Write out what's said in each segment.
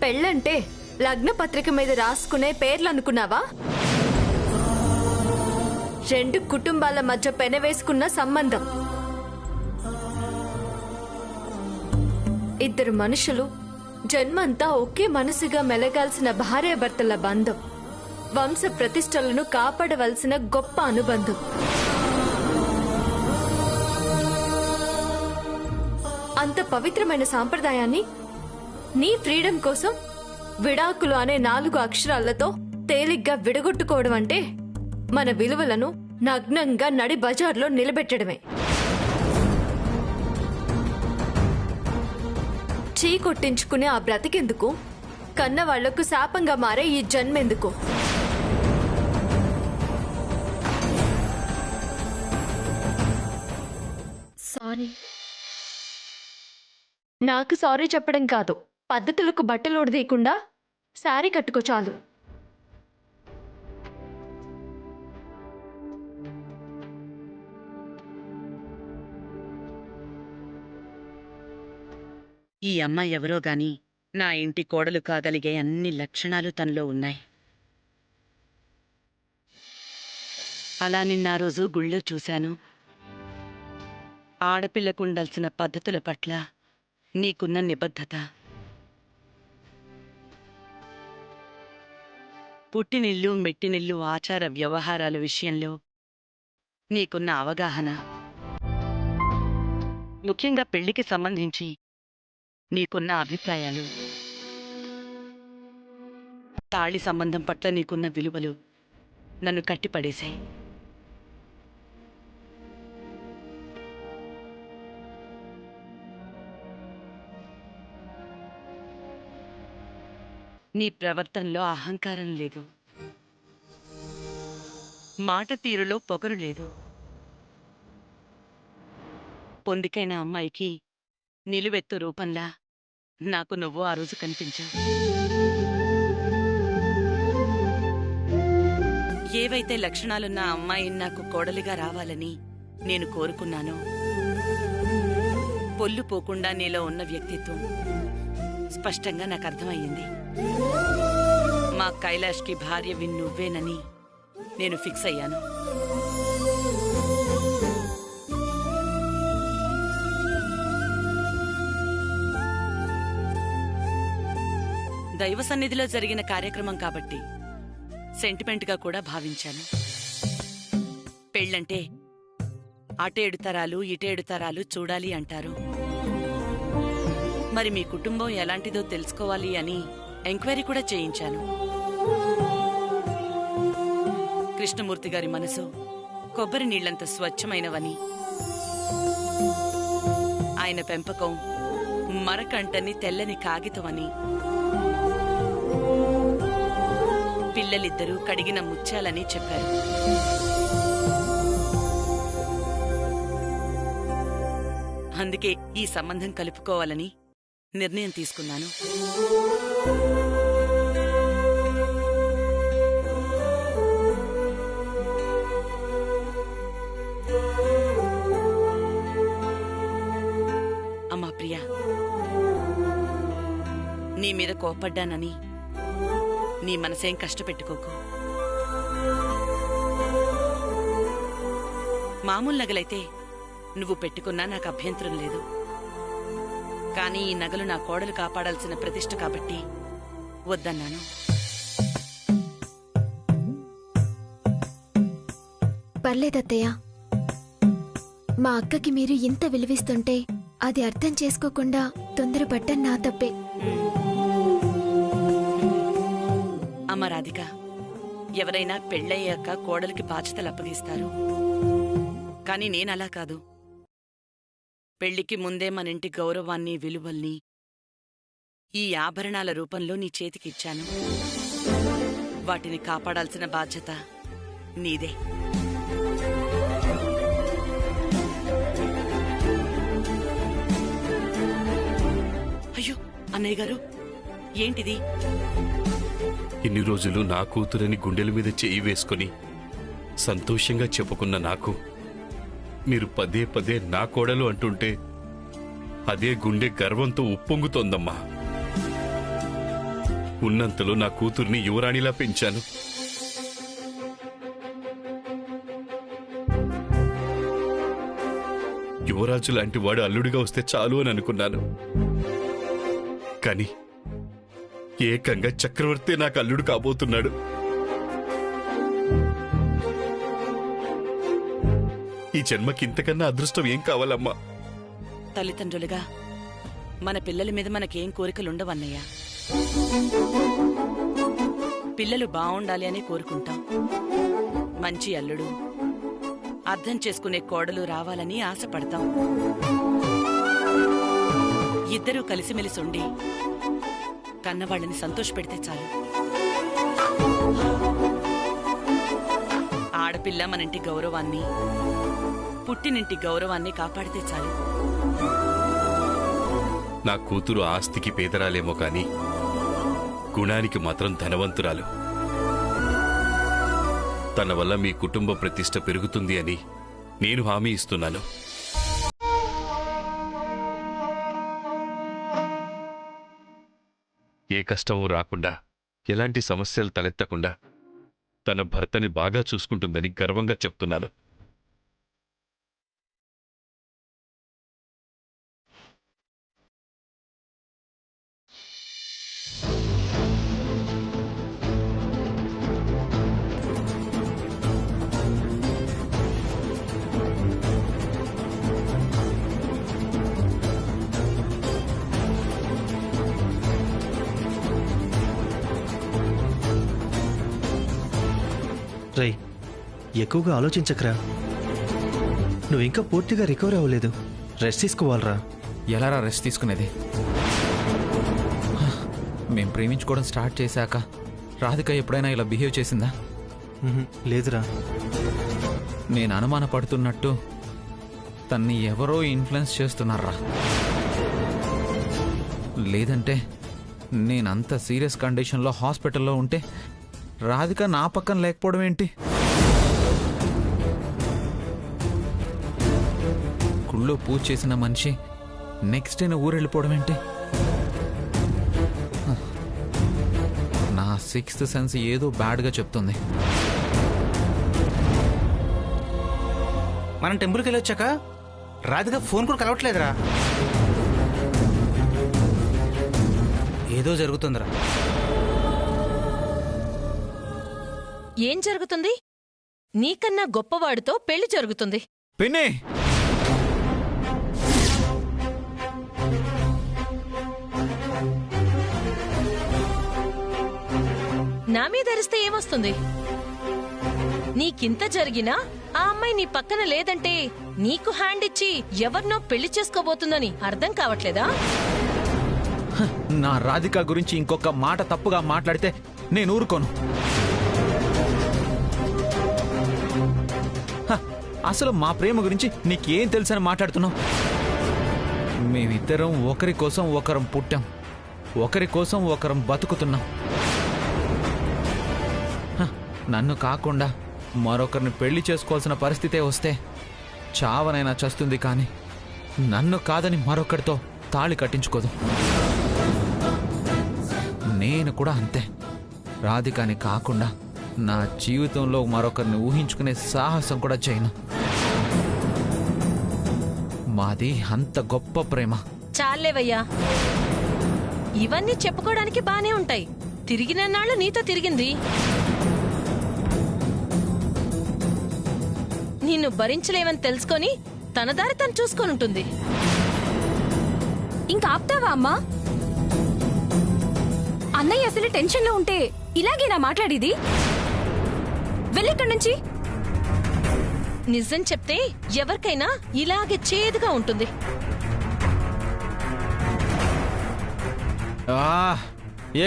పెళ్ళంటే లగ్న పత్రిక మీద రాసుకునే పేర్లు అనుకున్నావా? రెండు కుటుంబాల మధ్య పెనవేసుకున్న సంబంధం. ఇద్దరు మనుషులు జన్మంతా ఒకే మనసుగా మెలగాల్సిన భార్యాభర్తల బంధం, వంశ ప్రతిష్టలను కాపాడవలసిన గొప్ప అనుబంధం. అంత పవిత్రమైన సాంప్రదాయాన్ని నీ ఫ్రీడమ్ కోసం విడాకులు అనే 4 అక్షరాలతో తేలిగ్గా విడగొట్టుకోవడం అంటే మన విలువలను నగ్నంగా నడి బజార్లో నిలబెట్టడమే. చీ కొట్టించుకునే ఆ బ్రతికెందుకు? కన్న వాళ్లకు శాపంగా మారే ఈ జన్మెందుకు? సారీ. నాకు సారీ చెప్పడం కాదు, పద్ధతులకు బట్టలు ఉడదీయకుండా శారీ కట్టుకో చాలు. ఈ అమ్మాయి ఎవరో గాని నా ఇంటి కోడలు కాగలిగే అన్ని లక్షణాలు తనలో ఉన్నాయి. అలా నిన్న రోజు గుళ్ళో చూశాను. ఆడపిల్లకుండాల్సిన పద్ధతుల పట్ల నీకున్న నిబద్ధత, పుట్టినిల్లు మెట్టినిల్లు ఆచార వ్యవహారాల విషయంలో నీకున్న అవగాహన, ముఖ్యంగా పెళ్లికి సంబంధించి నీకున్న అభిప్రాయాలు, తాళి సంబంధం పట్ల నీకున్న విలువలు నన్ను కట్టిపడేశాయి. నీ ప్రవర్తనలో అహంకారం లేదు, మాట తీరులో పొగరు లేదు. పొందికైన అమ్మాయికి నిలువెత్తు రూపంలా నాకు నువ్వు ఆ రోజు కనిపించావు. ఏవైతే లక్షణాలున్న అమ్మాయిని నాకు కోడలిగా రావాలని నేను కోరుకున్నానో, పొల్లు పోకుండా నీలో ఉన్న వ్యక్తిత్వం స్పష్టంగా నాకు అర్థమయ్యింది. మా కైలాష్కి భార్యవి నువ్వేనని నేను ఫిక్స్ అయ్యాను. దైవ సన్నిధిలో జరిగిన కార్యక్రమం కాబట్టి సెంటిమెంట్గా కూడా భావించాను. పెళ్ళంటే అటేడు తరాలు ఇటేడు తరాలు చూడాలి అంటారు. మరి మీ కుటుంబం ఎలాంటిదో తెలుసుకోవాలి అని ఎంక్వైరీ కూడా చేయించాను. కృష్ణమూర్తి గారి మనసు కొబ్బరి నీళ్లంత స్వచ్ఛమైనవని, ఆయన పెంపకం మరకంటని తెల్లని కాగితమని, పిల్లలిద్దరూ కడిగిన ముత్యాలని చెప్పారు. అందుకే ఈ సంబంధం కలుపుకోవాలని నిర్ణయం తీసుకున్నాను. అమ్మా ప్రియా, నీ మీద కోపడ్డానని నీ మనసేం కష్టపెట్టుకోకు. మామూలు నగలైతే నువ్వు పెట్టుకున్నా నాకు అభ్యంతరం లేదు. కానీ ఈ నగలు నా కోడలు కాపాడాల్సిన ప్రతిష్ఠ కాబట్టి వద్దన్నాను. పర్లేదత్తయ్య, మా అక్కకి మీరు ఇంత విలువిస్తుంటే అది అర్థం చేసుకోకుండా తొందరపడ్డం నా తప్పే. అమ్మ రాధిక, ఎవరైనా పెళ్ళయ్యాక కోడలికి బాధ్యతలు అప్పగిస్తారు. కానీ నేనలా కాదు. పెళ్లికి ముందే మన ఇంటి గౌరవాన్ని విలువల్ని ఈ ఆభరణాల రూపంలో నీ చేతికిచ్చాను. వాటిని కాపాడాల్సిన బాధ్యత నీదే. అయ్యో అన్నయ్య గారు, ఏంటిది? ఇన్ని రోజులు నా కూతురని గుండెల మీద చేయి వేసుకుని సంతోషంగా చెప్పుకున్న నాకు మీరు పదే పదే నా కోడలు అంటుంటే అదే గుండె గర్వంతో ఉప్పొంగుతోందమ్మా. ఉన్నంతలో నా కూతుర్ని యువరాణిలా పెంచాను. యువరాజు లాంటి వాడు అల్లుడిగా వస్తే చాలు అని అనుకున్నాను. కానీ ఏకంగా చక్రవర్తి నాకు అల్లుడు కాబోతున్నాడు. ఈ జన్మకి ఇంతకన్నా అదృష్టం ఏం కావాలమ్మా? తల్లిదండ్రులుగా మన పిల్లల మీద మనకేం కోరికలుండవన్నయ్యా. పిల్లలు బావుండాలి అని కోరుకుంటాం. మంచి అల్లుడు, అర్థం చేసుకునే కోడలు రావాలని ఆశపడతాం. ఇద్దరూ కలిసిమెలిసి ఉండి కన్నవాళ్ళని సంతోషపెడితే చాలు. ఆడపిల్ల మనింటి గౌరవాన్ని, పుట్టినింటి గౌరవాన్ని కాపాడితే చాలు. నా కూతురు ఆస్తికి పేదరాలేమో కాని గుణానికి మాత్రం ధనవంతురాలు. తన వల్ల మీ కుటుంబ ప్రతిష్ట పెరుగుతుంది అని నేను హామీ ఇస్తున్నాను. ఏ కష్టమూ రాకుండా, ఎలాంటి సమస్యలు తలెత్తకుండా తన భర్తని బాగా చూసుకుంటుందని గర్వంగా చెప్తున్నాను. రై, ఎక్కువగా ఆలోచించకరా. నువ్వు ఇంకా పూర్తిగా రికవర్ అవ్వలేదు. రెస్ట్ తీసుకోవాలరా. ఎలారా రెస్ట్ తీసుకునేది? మేం ప్రేమించుకోవడం స్టార్ట్ చేశాక రాధిక ఎప్పుడైనా ఇలా బిహేవ్ చేసిందా? లేదురా. నేను అనుమానపడుతున్నట్టు తన్ని ఎవరో ఇన్ఫ్లుయెన్స్ చేస్తున్నారా? లేదంటే నేనంత సీరియస్ కండిషన్లో హాస్పిటల్లో ఉంటే రాధిక నా పక్కన లేకపోవడం ఏంటి? గుళ్ళో పూజ చేసిన మనిషి నెక్స్ట్ డేన ఊరెళ్ళిపోవడం ఏంటి? నా సిక్స్త్ సెన్స్ ఏదో బ్యాడ్గా చెప్తుంది. మనం టెంపుల్కి వెళ్ళి వచ్చాక రాధిక ఫోన్ కూడా కలవట్లేదురా. ఏదో జరుగుతుందిరా. ఏం జరుగుతుంది? నీకన్నా గొప్పవాడితో పెళ్లి జరుగుతుంది. పిన్ని, నా మీద అరిస్తే ఏమొస్తుంది? నీకింత జరిగినా ఆ అమ్మాయి నీ పక్కన లేదంటే నీకు హ్యాండ్ ఇచ్చి ఎవరినో పెళ్లి చేసుకోబోతుందని అర్థం కావట్లేదా? నా రాధిక గురించి ఇంకొక మాట తప్పుగా మాట్లాడితే నేను ఊరుకోను. అసలు మా ప్రేమ గురించి నీకేం తెలుసని మాట్లాడుతున్నావు? మేమిద్దరం ఒకరి కోసం ఒకరం పుట్టాం, ఒకరి కోసం ఒకరం బతుకుతున్నాం. నన్ను కాకుండా మరొకరిని పెళ్లి చేసుకోవాల్సిన పరిస్థితే వస్తే చావనైనా చస్తుంది, కానీ నన్ను కాదని మరొకరితో తాళి కట్టించుకోదు. నేను కూడా అంతే. రాధికాని కాకుండా నా జీవితంలో మరొకరిని ఊహించుకునే సాహసం కూడా చేయను. మాది అంత గొప్ప ప్రేమ. చాలేవయ్యా, ఇవన్నీ చెప్పుకోవడానికి బానే ఉంటాయి. తిరిగినన్నాళ్ళు నీతో తిరిగింది. నిన్ను భరించలేవని తెలుసుకొని తన దారి తను చూసుకొని ఉంటుంది. ఇంకా ఆప్తావా అమ్మా? అన్నయ్య అసలు టెన్షన్లో ఉంటే ఇలాగేనా మాట్లాడేది? వెళ్ళిక్కడి నుంచి. నిజం చెప్తే ఎవరికైనా ఇలాగే చేదుగా ఉంటుంది.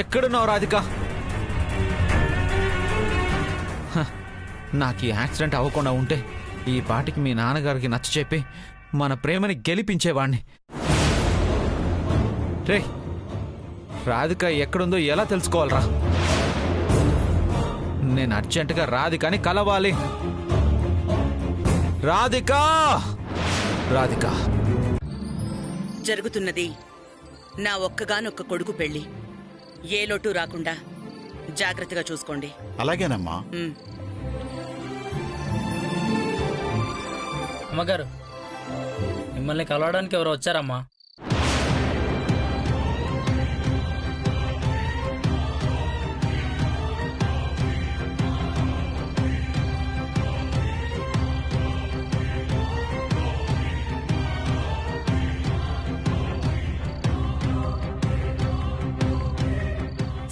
ఎక్కడున్నావు రాధిక? నాకు ఈ యాక్సిడెంట్ అవ్వకుండా ఉంటే ఈ పాటికి మీ నాన్నగారికి నచ్చ చెప్పి మన ప్రేమని గెలిపించేవాణ్ణి. రే, రాధిక ఎక్కడుందో ఎలా తెలుసుకోవాలరా? నేను అర్జెంటుగా రాధికని కలవాలి. రాధిక, రాధిక. జరుగుతున్నది నా ఒక్కగానొక్క కొడుకు పెళ్లి. ఏ లోటు రాకుండా జాగ్రత్తగా చూసుకోండి. అలాగేనమ్మా. ఉమ్. అమ్మగారు, మిమ్మల్ని కలవడానికి ఎవరు వచ్చారమ్మా?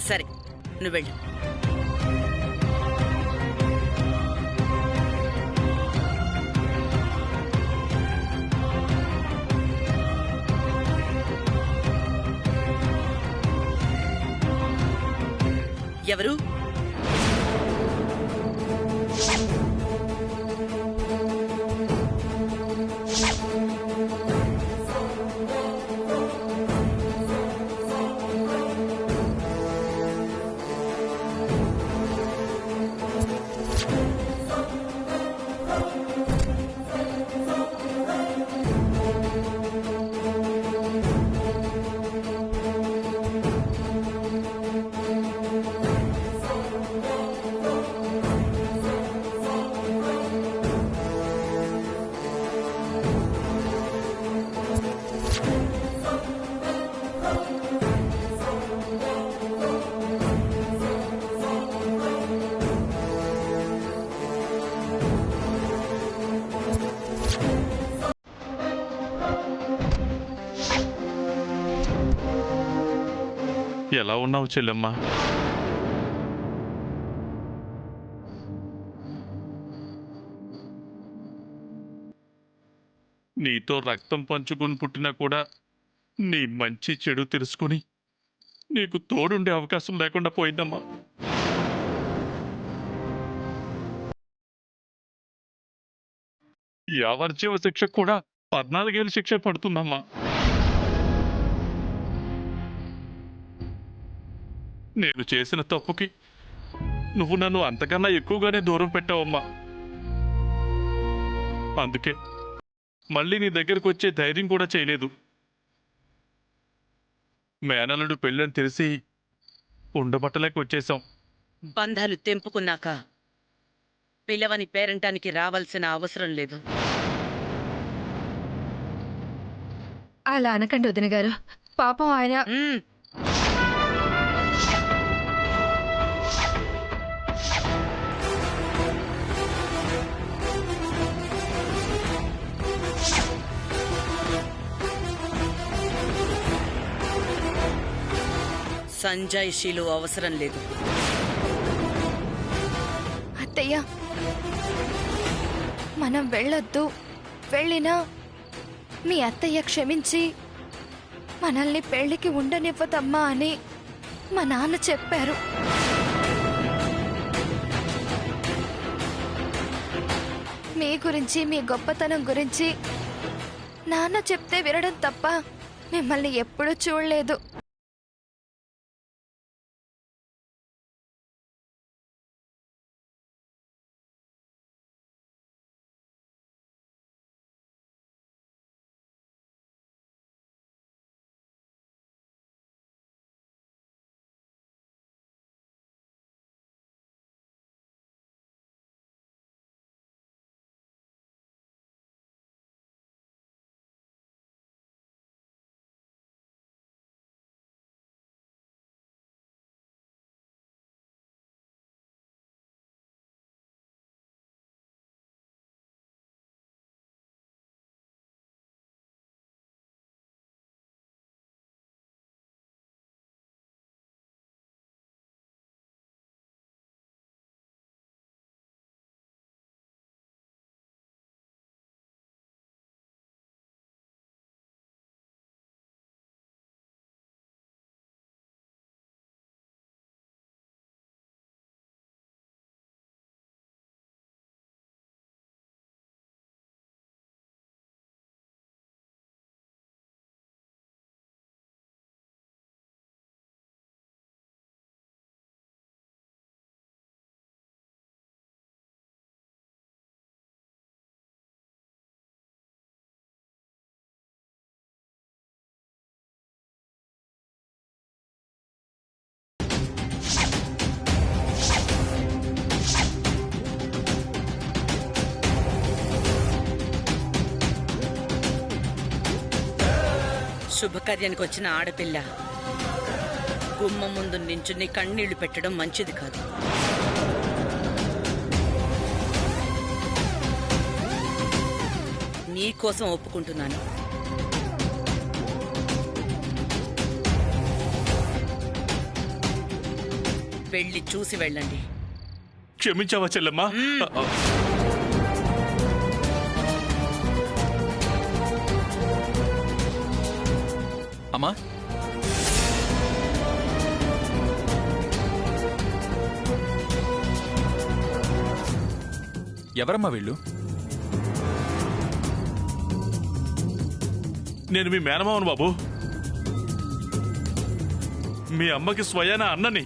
సరే, నువ్వు వెళ్ళు. ఎవరు? ఎలా ఉన్నావు చెల్లెమ్మ? నీతో రక్తం పంచుకుని పుట్టినా కూడా నీ మంచి చెడు తెలుసుకుని నీకు తోడుండే అవకాశం లేకుండా పోయిందమ్మా. యావజ్జీవ శిక్ష కూడా 14 ఏళ్ళ శిక్ష పడుతుందమ్మా. నేను చేసిన తప్పుకి నువ్వు నన్ను అంతకన్నా ఎక్కువగానే దూరం పెట్టావమ్మా. అందుకే మళ్ళీ నీ దగ్గరకు వచ్చే ధైర్యం కూడా చేయలేదు. మేనల్లుడు పెళ్ళని తెలిసి ఉండబట్టలేక వచ్చేసాం. బంధాలు తెంపుకున్నాక పిల్లవని పేరంటానికి రావాల్సిన అవసరం లేదు. అలా అనకండి వదిన గారు. పాపం ఆయన ఉమ్. సంజాయిషీలు అవసరం లేదు. అత్తయ్య, మనం వెళ్ళొద్దు. వెళ్ళినా మీ అత్తయ్య క్షమించి మనల్ని పెళ్లికి ఉండనివ్వదమ్మా అని మా నాన్న చెప్పారు. మీ గురించి, మీ గొప్పతనం గురించి నాన్న చెప్తే వినడం తప్ప మిమ్మల్ని ఎప్పుడూ చూడలేదు. శుభకార్యానికి వచ్చిన ఆడపిల్ల గుమ్మం ముందు నించుని కన్నీళ్లు పెట్టడం మంచిది కాదు. నీకోసం ఒప్పుకుంటున్నాను. వెళ్ళి చూసి వెళ్ళండి. క్షమించావా చెల్లెమ్మా? అమ్మా, ఎవరమ్మా వీళ్ళు? నేను మీ మేనమావను బాబు. మీ అమ్మకి స్వయాన అన్నని.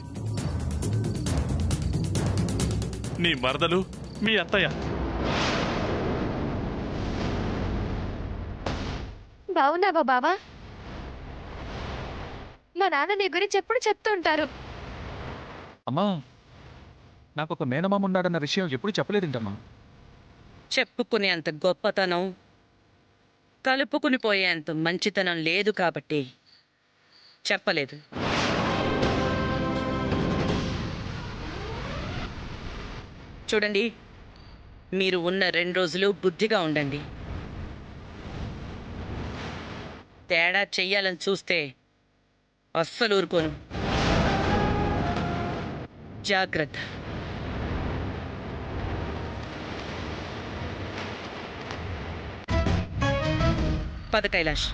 నీ మరదలు మీ అత్తయ్య. బావున్నావా బావా? మా నాన్న నీ గురించి ఎప్పుడు చెప్తుంటారు. అమ్మా, నాకు ఒక మేనమామ ఉన్నాడన్న విషయం ఎప్పుడు చెప్పలేదేంటమ్మా? చెప్పుకునేంత గొప్పతనం, కలుపుకుని పోయేంత మంచితనం లేదు కాబట్టి చెప్పలేదు. చూడండి, మీరు ఉన్న 2 రోజులు బుద్ధిగా ఉండండి. తేడా చెయ్యాలని చూస్తే అస్సలు ఊరుకోను. జాగ్రత్త. పద కైలాష్.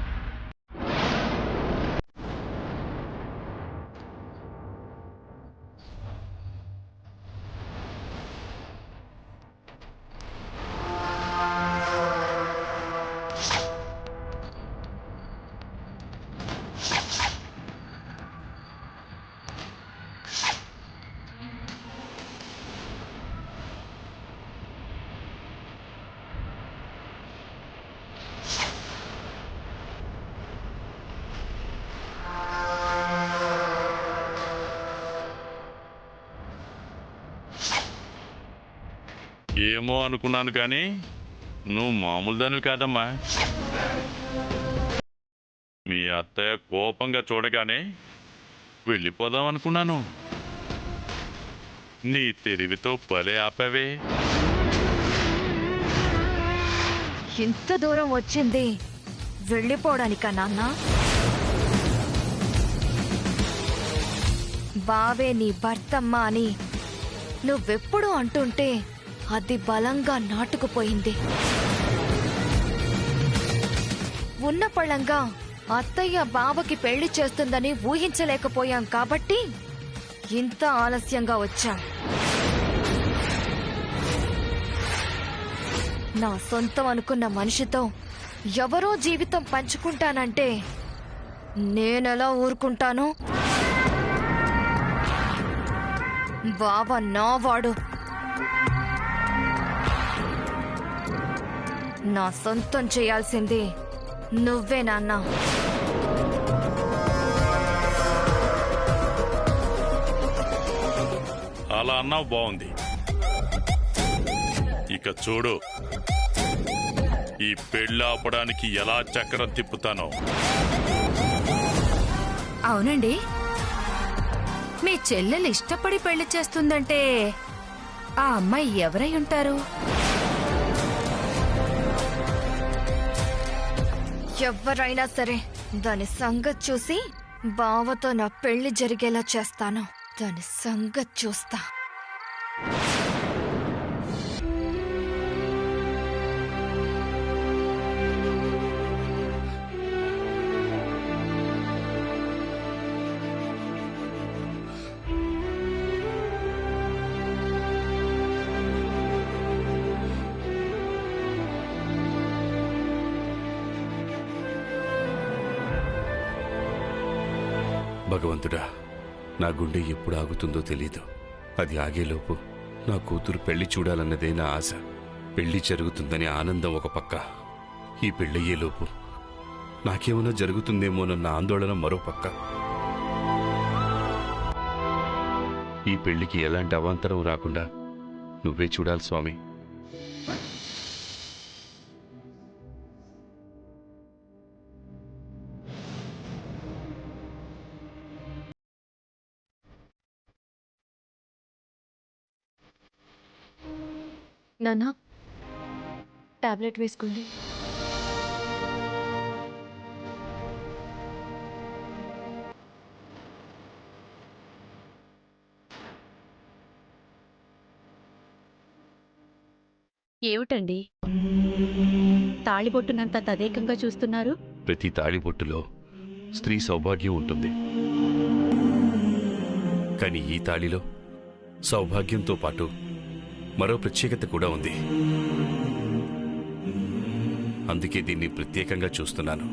ఏమో అనుకున్నాను కానీ నువ్వు మామూలు దానివి కాదమ్మా. మీ అత్తయ్య కోపంగా చూడగానే వెళ్ళిపోదాం అనుకున్నాను. నీ తెలివితో భలే ఆపావే. ఇంత దూరం వచ్చింది వెళ్ళిపోవడానికా నాన్న? బావే నీ భర్తమ్మ అని నువ్వెప్పుడు అంటుంటే అది బలంగా నాటుకుపోయింది. ఉన్న పళ్ళంగా అత్తయ్య బావకి పెళ్లి చేస్తుందని ఊహించలేకపోయాం కాబట్టి ఇంత ఆలస్యంగా వచ్చాం. నా సొంతం అనుకున్న మనిషితో ఎవరో జీవితం పంచుకుంటానంటే నేనెలా ఊరుకుంటాను? బావ నావాడు. నా సొంతం చేయాల్సింది నువ్వే నాన్న. అలా అన్నావు, బాగుంది. ఇక చూడు, ఈ పెళ్ళి ఆపడానికి ఎలా చక్రం తిప్పుతానో. అవునండి, మీ చెల్లెలు ఇష్టపడి పెళ్లి చేస్తుందంటే ఆ అమ్మాయి ఎవరై ఉంటారు? ఎవరైనా సరే దాని సంగతి చూసి బావతో నా పెళ్లి జరిగేలా చేస్తాను. దాని సంగతి చూస్తా. భగవంతుడా, నా గుండె ఎప్పుడు ఆగుతుందో తెలీదు. అది ఆగేలోపు నా కూతురు పెళ్లి చూడాలన్నదే నా ఆశ. పెళ్లి జరుగుతుందని ఆనందం ఒక పక్క, ఈ పెళ్ళయ్యేలోపు నాకేమైనా జరుగుతుందేమోనన్న ఆందోళన మరో పక్క. ఈ పెళ్లికి ఎలాంటి అవాంతరం రాకుండా నువ్వే చూడాలి స్వామి. నాన్న టాబ్లెట్ వేసుకోండి. ఏమిటండి తాళిబొట్టునంత తదేకంగా చూస్తున్నారు? ప్రతి తాళిబొట్టులో స్త్రీ సౌభాగ్యం ఉంటుంది, కానీ ఈ తాళిలో సౌభాగ్యంతో పాటు మరో ప్రత్యేకత కూడా ఉంది. అందుకే దీన్ని ప్రత్యేకంగా చూస్తున్నాను.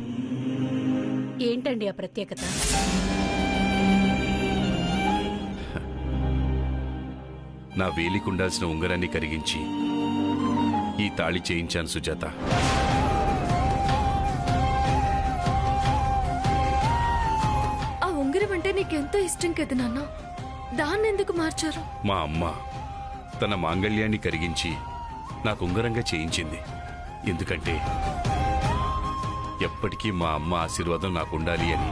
ఏంటండి ఆ ప్రత్యేకత? నా వేలికుండాల్సిన ఉంగరాన్ని కరిగించి ఈ తాళి చేయించాను సుజాత. ఆ ఉంగరం అంటే నీకెంతో ఇష్టం కదా నాన్న, దాన్నెందుకు మార్చారు? మా అమ్మ తన మాంగళ్యాన్ని కరిగించి నాకు ఉంగరంగా చేయించింది. ఎందుకంటే ఎప్పటికీ మా అమ్మ ఆశీర్వాదం నాకుండాలి అని.